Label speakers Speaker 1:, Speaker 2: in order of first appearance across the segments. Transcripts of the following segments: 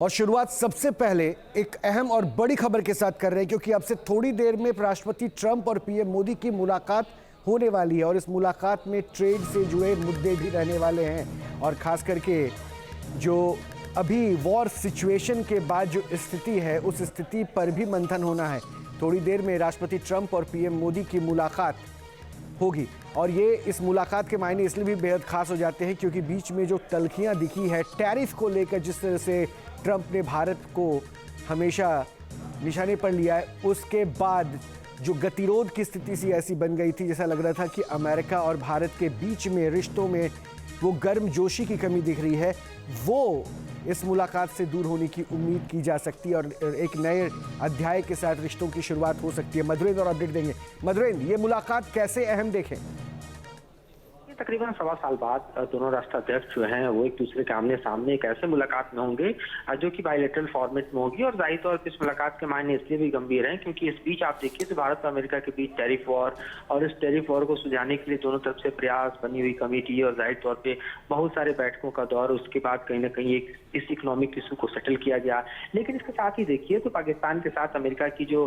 Speaker 1: और शुरुआत सबसे पहले एक अहम और बड़ी खबर के साथ कर रहे हैं, क्योंकि अब से थोड़ी देर में राष्ट्रपति ट्रंप और पीएम मोदी की मुलाकात होने वाली है और इस मुलाकात में ट्रेड से जुड़े मुद्दे भी रहने वाले हैं। और खास करके जो अभी वॉर सिचुएशन के बाद जो स्थिति है, उस स्थिति पर भी मंथन होना है। थोड़ी देर में राष्ट्रपति ट्रंप और पीएम मोदी की मुलाकात होगी और ये इस मुलाकात के मायने इसलिए भी बेहद खास हो जाते हैं क्योंकि बीच में जो तल्खियां दिखी है टैरिफ को लेकर, जिस तरह से ट्रंप ने भारत को हमेशा निशाने पर लिया है, उसके बाद जो गतिरोध की स्थिति सी ऐसी बन गई थी जैसा लग रहा था कि अमेरिका और भारत के बीच में रिश्तों में वो गर्मजोशी की कमी दिख रही है, वो इस मुलाकात से दूर होने की उम्मीद की जा सकती है और एक नए अध्याय के साथ रिश्तों की शुरुआत हो सकती है। मधुरेंद्र और अपडेट देंगे। मधुरेंद्र, ये मुलाकात कैसे अहम देखें?
Speaker 2: तकरीबन 1.25 साल बाद दोनों राष्ट्राध्यक्ष जो हैं वो एक दूसरे के आमने सामने एक ऐसे मुलाकात में होंगे जो कि बायलैटरल फॉर्मेट में होगी। और जाहिर तौर पर इस मुलाकात के मायने इसलिए भी गंभीर हैं क्योंकि इस बीच आप देखिए तो भारत और अमेरिका के बीच टैरिफ वॉर और इस टैरिफ वॉर को सुलझाने के लिए दोनों तरफ से प्रयास, बनी हुई कमेटी और जाहिर तौर पर बहुत सारे बैठकों का दौर, उसके बाद कहीं ना कहीं एक इस इकोनॉमिक इशू को सेटल किया गया। लेकिन इसके साथ ही देखिए तो पाकिस्तान के साथ अमेरिका की जो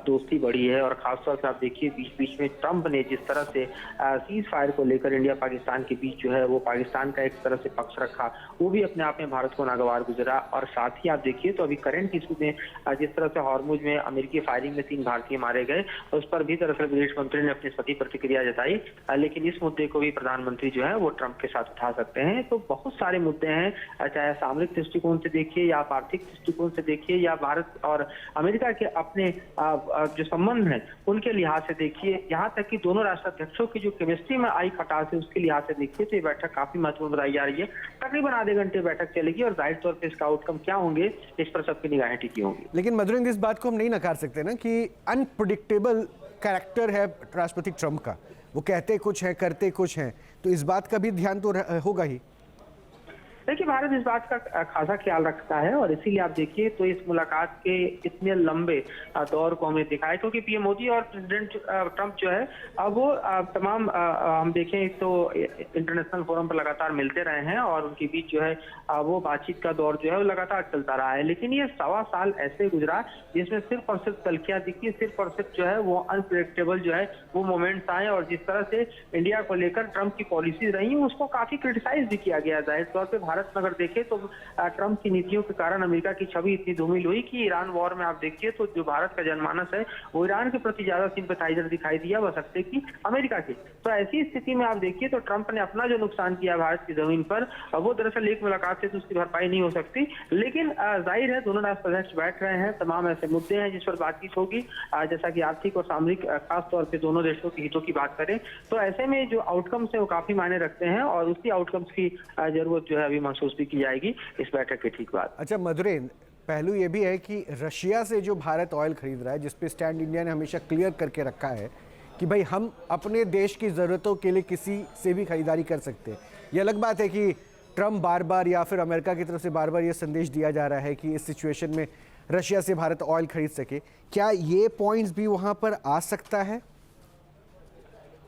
Speaker 2: दोस्ती बढ़ी है और खासतौर से आप देखिए बीच बीच में ट्रंप ने जिस तरह से सीज फायर को लेकर इंडिया पाकिस्तान के बीच जो है वो पाकिस्तान का एक तरह से पक्ष रखा, वो भी अपने आप में भारत को नागवार गुजरा। और साथ ही आप देखिए तो अभी करंट इशू में जिस तरह से हॉर्मुज में अमेरिकी फायरिंग में 3 भारतीय मारे गए, उस पर भी दरअसल विदेश मंत्री ने अपनी सती प्रतिक्रिया जताई। लेकिन इस मुद्दे को भी प्रधानमंत्री जो है वो ट्रंप के साथ उठा सकते हैं। तो बहुत सारे मुद्दे हैं, चाहे सामरिक दृष्टिकोण से देखिए या आप आर्थिक दृष्टिकोण से देखिए या भारत और अमेरिका के अपने जो संबंध है उनके लिहाज से देखिए, यहाँ तक कि दोनों राष्ट्राध्यक्षों की जो केमिस्ट्री में आई खटास है उसके लिहाज से देखिए तो ये बैठक काफी महत्वपूर्ण बताई जा रही है। तकरीबन आधे घंटे बैठक चलेगी और जाहिर तौर पर इसका आउटकम क्या होंगे इस पर सबकी निगाहें टिकी होंगी।
Speaker 1: लेकिन मधुरेंद्र, इस बात को हम नहीं नकार सकते ना कि अनप्रेडिक्टेबल कैरेक्टर है राष्ट्रपति ट्रंप का। वो कहते कुछ है, करते कुछ हैं, तो इस बात का भी ध्यान तो होगा ही।
Speaker 2: देखिए भारत इस बात का खासा ख्याल रखता है और इसीलिए आप देखिए तो इस मुलाकात के इतने लंबे दौर को हमें दिखाया क्योंकि पीएम मोदी और प्रेसिडेंट ट्रंप जो है वो तमाम हम देखें तो इंटरनेशनल फोरम पर लगातार मिलते रहे हैं और उनके बीच जो है वो बातचीत का दौर जो है वो लगातार चलता रहा है। लेकिन ये 1.25 साल ऐसे गुजरा जिसमें सिर्फ और सिर्फ तल्खियां दिखी, सिर्फ और सिर्फ जो है वो अनप्रेडिक्टेबल जो है वो मोमेंट्स आए और जिस तरह से इंडिया को लेकर ट्रंप की पॉलिसीज रही उसको काफी क्रिटिसाइज भी किया गया। जाहिर तौर पर भारत में अगर देखें तो ट्रंप की नीतियों के कारण अमेरिका की छवि इतनी धूमिल हुई कि ईरान वॉर में आप देखिए तो जो भारत का जनमानस है वो ईरान के प्रति ज्यादा सिंपैथाइजर दिखाई दिया बशर्ते कि अमेरिका की। तो ऐसी स्थिति में आप देखिए तो ट्रंप ने अपना जो नुकसान किया भारत की जमीन पर वो दरअसल एक मुलाकात से तो उसकी भरपाई नहीं हो सकती। लेकिन जाहिर है दोनों राष्ट्राध्यक्ष बैठ रहे हैं, तमाम ऐसे मुद्दे हैं जिस पर बातचीत होगी, जैसा कि आर्थिक और सामरिक खास तौर पर दोनों देशों के हितों की बात करें तो ऐसे में जो आउटकम्स है वो काफी मायने रखते हैं और उसी आउटकम्स की जरूरत जो है अभी महसूस की जाएगी इस बैठक के ठीक बाद।
Speaker 1: अच्छा मधुरेंद्र, पहलू ये भी है कि रशिया से जो भारत ऑयल खरीद रहा है, जिस पे स्टैंड इंडिया ने हमेशा क्लियर करके रखा है कि भाई हम अपने देश की ज़रूरतों के लिए किसी से भी खरीदारी कर सकते हैं। ये अलग बात है कि ट्रंप बार बार या फिर अमेरिका की तरफ से बार बार ये संदेश दिया जा रहा है कि इस सिचुएशन में रशिया से भारत ऑयल खरीद सके। क्या ये पॉइंट्स भी वहाँ पर आ सकता है?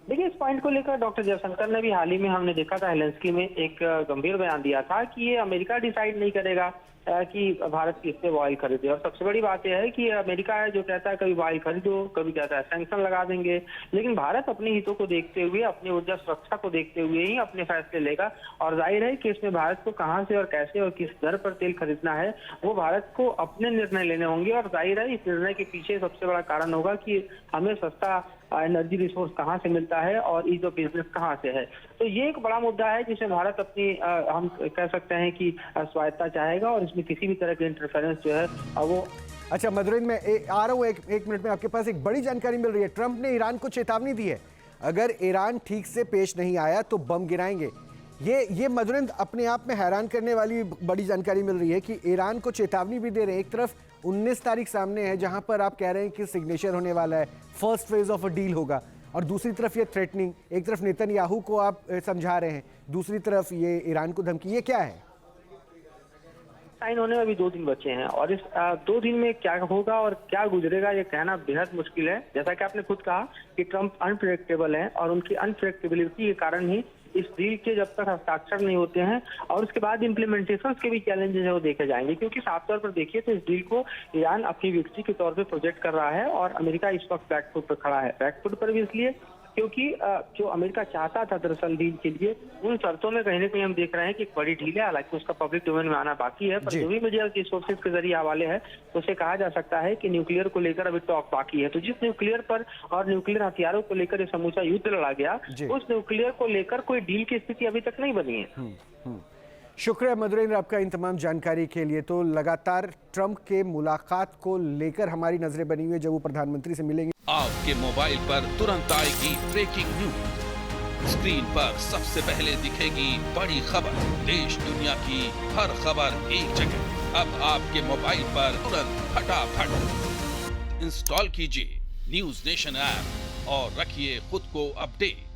Speaker 2: देखिए इस पॉइंट को लेकर डॉक्टर जयशंकर ने भी हाल ही में हमने देखा था हेलेंस्की में एक गंभीर बयान दिया था कि ये अमेरिका डिसाइड नहीं करेगा कि भारत किससे ऑयल खरीदे। और सबसे बड़ी बात यह है कि अमेरिका है जो कहता है कभी ऑयल खरीदो, कभी कहता है सैंक्शन लगा देंगे, लेकिन भारत अपने हितों को देखते हुए, अपनी ऊर्जा सुरक्षा को देखते हुए ही अपने फैसले लेगा। और जाहिर है कि इसमें भारत को कहां से और कैसे और किस दर पर तेल खरीदना है वो भारत को अपने निर्णय लेने होंगे। और जाहिर है इस निर्णय के पीछे सबसे बड़ा कारण होगा कि हमें सस्ता एनर्जी रिसोर्स कहाँ से मिलता है और ईज ऑफ बिजनेस कहाँ से है। तो ये एक बड़ा मुद्दा है जिसमें भारत अपनी हम कह सकते हैं कि स्वायत्ता चाहेगा और इसमें किसी भी तरह के इंटरफेरेंस जो है वो।
Speaker 1: अच्छा मधुरेंद्र, मैं आ रहा हूँ एक मिनट में। आपके पास एक बड़ी जानकारी मिल रही है। ट्रंप ने ईरान को चेतावनी दी है, अगर ईरान ठीक से पेश नहीं आया तो बम गिराएंगे। ये मधुरेंद्र अपने आप में हैरान करने वाली बड़ी जानकारी मिल रही है कि ईरान को चेतावनी भी दे रहे हैं। एक तरफ 19 तारीख सामने है जहां पर आप कह रहे हैं कि सिग्नेचर होने वाला है, first phase of a deal होगा, और दूसरी तरफ ये थ्रेटनिंग, एक तरफ नेतन्याहू को आप समझा रहे हैं, दूसरी तरफ ये ईरान को धमकी। ये क्या है?
Speaker 2: साइन होने में अभी 2 दिन बचे हैं और इस 2 दिन में क्या होगा और क्या गुजरेगा ये कहना बेहद मुश्किल है। जैसा कि आपने खुद कहा कि ट्रंप अनप्रेडिक्टेबल है और उनकी अनप्रेडिक्टेबिलिटी के कारण ही इस डील के जब तक हस्ताक्षर नहीं होते हैं और उसके बाद इम्प्लीमेंटेशन के भी चैलेंजेस है वो देखे जाएंगे, क्योंकि साफ तौर पर देखिए तो इस डील को ईरान अपनी विक्ट्री के तौर पे प्रोजेक्ट कर रहा है और अमेरिका इस वक्त बैकफुट पर खड़ा है। बैकफुट पर भी इसलिए क्योंकि जो अमेरिका चाहता था दरअसल डील के लिए, उन शर्तों में कहीं ना कहीं हम देख रहे हैं कि एक बड़ी ढील है, हालांकि उसका पब्लिक डोमेन में आना बाकी है, पर जो भी मीडिया के सोर्सेज के जरिए हवाले है तो उसे कहा जा सकता है कि न्यूक्लियर को लेकर अभी टॉक बाकी है। तो जिस न्यूक्लियर पर और न्यूक्लियर हथियारों को लेकर ये समूचा युद्ध लड़ा गया, उस न्यूक्लियर को लेकर कोई डील की स्थिति अभी तक नहीं बनी है।
Speaker 1: शुक्रिया मधुरेंद्र आपका इन तमाम जानकारी के लिए। तो लगातार ट्रंप के मुलाकात को लेकर हमारी नजरें बनी हुई है, जब वो प्रधानमंत्री से मिलेंगे।
Speaker 3: आपके मोबाइल पर तुरंत आएगी ब्रेकिंग न्यूज, स्क्रीन पर सबसे पहले दिखेगी बड़ी खबर, देश दुनिया की हर खबर एक जगह। अब आपके मोबाइल पर तुरंत फटाफट इंस्टॉल कीजिए न्यूज नेशन ऐप और रखिए खुद को अपडेट।